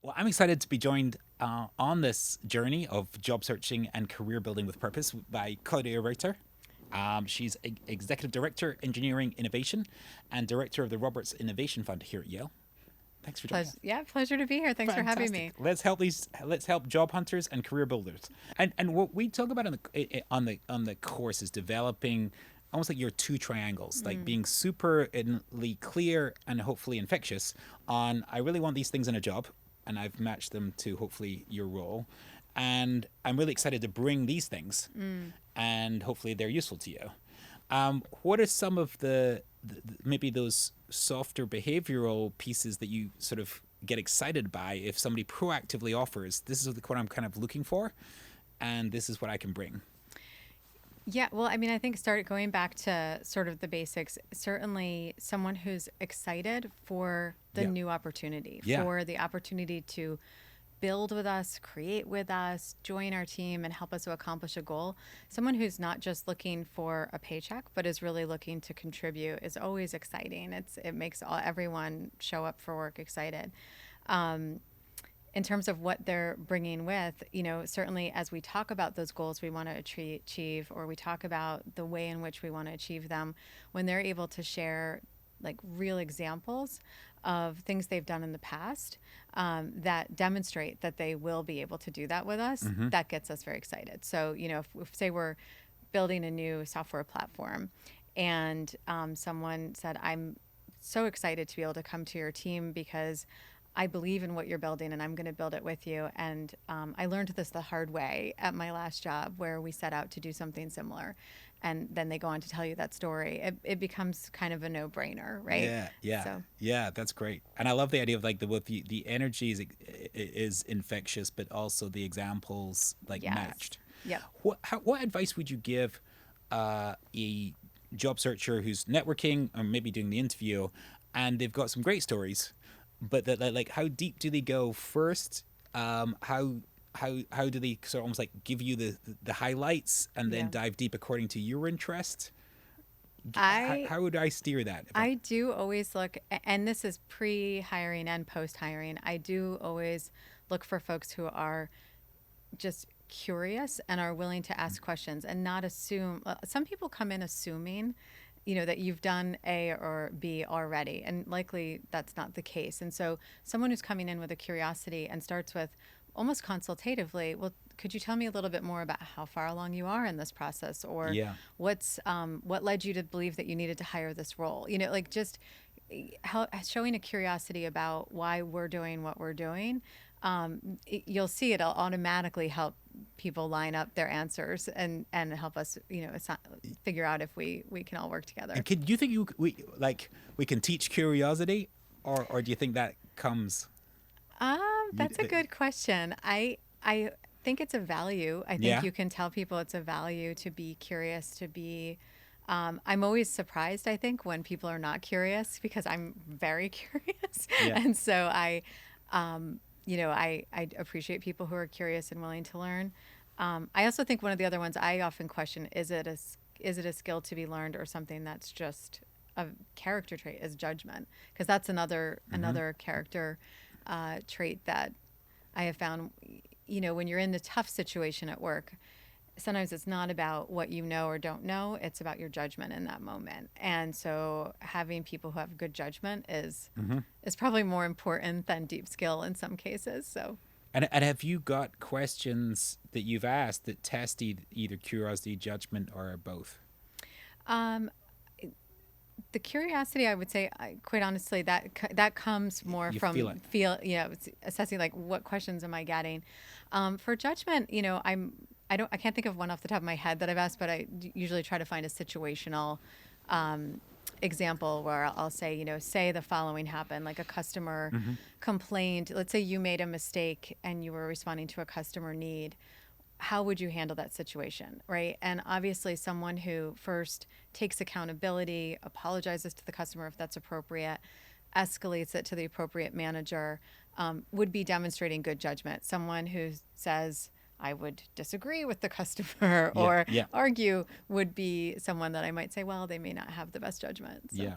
Well, I'm excited to be joined on this journey of job searching and career building with purpose by Claudia Reuter. She's Executive Director, Engineering Innovation, and Director of the Roberts Innovation Fund here at Yale. Thanks for joining Pleasure, us. yeah, pleasure to be here. Thanks for having Fantastic. me. Let's help job hunters and career builders. And what we talk about on the course is developing almost like your two triangles, like Mm. being superly clear and hopefully infectious on I really want these things in a job and I've matched them to hopefully your role. And I'm really excited to bring these things Mm. and hopefully they're useful to you. What are some of maybe those softer behavioral pieces that you sort of get excited by if somebody proactively offers, this is what I'm kind of looking for, and this is what I can bring? Yeah, well, I mean, I think start going back to sort of the basics. Certainly, someone who's excited for the Yeah, new opportunity, yeah, for the opportunity to build with us, create with us, join our team, and help us to accomplish a goal. Someone who's not just looking for a paycheck, but is really looking to contribute is always exciting. It makes everyone show up for work excited. Um, in terms of what they're bringing with, certainly as we talk about those goals we want to achieve, or we talk about the way in which we want to achieve them, when they're able to share like real examples of things they've done in the past that demonstrate that they will be able to do that with us, mm-hmm. that gets us very excited. So, if say we're building a new software platform and someone said, I'm so excited to be able to come to your team because I believe in what you're building and I'm going to build it with you. And I learned this the hard way at my last job where we set out to do something similar. And then they go on to tell you that story. It becomes kind of a no brainer, right? Yeah, yeah, So, yeah. That's great, and I love the idea of like the energy is infectious, but also the examples like yes. matched. Yep. What advice would you give a job searcher who's networking or maybe doing the interview, and they've got some great stories, but that like how deep do they go first? How do they sort of almost like give you the highlights and then Yeah. dive deep according to your interest? I How would I steer that? If I, I do always look, and this is pre hiring and post hiring. I do always look for folks who are just curious and are willing to ask questions and not assume. Some people come in assuming, that you've done A or B already, and likely that's not the case. And so, someone who's coming in with a curiosity and starts with almost consultatively, well, could you tell me a little bit more about how far along you are in this process, or yeah. what led you to believe that you needed to hire this role? Like just how, showing a curiosity about why we're doing what we're doing, you'll see it'll automatically help people line up their answers and help us, figure out if we can all work together. And can you think we can teach curiosity, or do you think that comes? You, That's a good question. I think it's a value. I think yeah. you can tell people it's a value to be curious, to be. I'm always surprised, I think, when people are not curious because I'm very curious. Yeah. And so I appreciate people who are curious and willing to learn. I also think one of the other ones I often question, is it a skill to be learned or something that's just a character trait, is judgment, because that's Mm-hmm. another character trait that I have found. When you're in the tough situation at work, sometimes it's not about what you know or don't know, it's about your judgment in that moment. And so having people who have good judgment Mm-hmm. is probably more important than deep skill in some cases. So And have you got questions that you've asked that test either curiosity, judgment, or both? um, the curiosity, I would say, quite honestly, that comes more You feel from it. it's assessing like what questions am I getting. For judgment, I can't think of one off the top of my head that I've asked, but I usually try to find a situational example where I'll say, say the following happened, like a customer Mm-hmm. complained. Let's say you made a mistake and you were responding to a customer need. How would you handle that situation, right? And obviously, someone who first takes accountability, apologizes to the customer if that's appropriate, escalates it to the appropriate manager, would be demonstrating good judgment. Someone who says, I would disagree with the customer Yeah. or Yeah. argue would be someone that I might say, well, they may not have the best judgment. So, Yeah.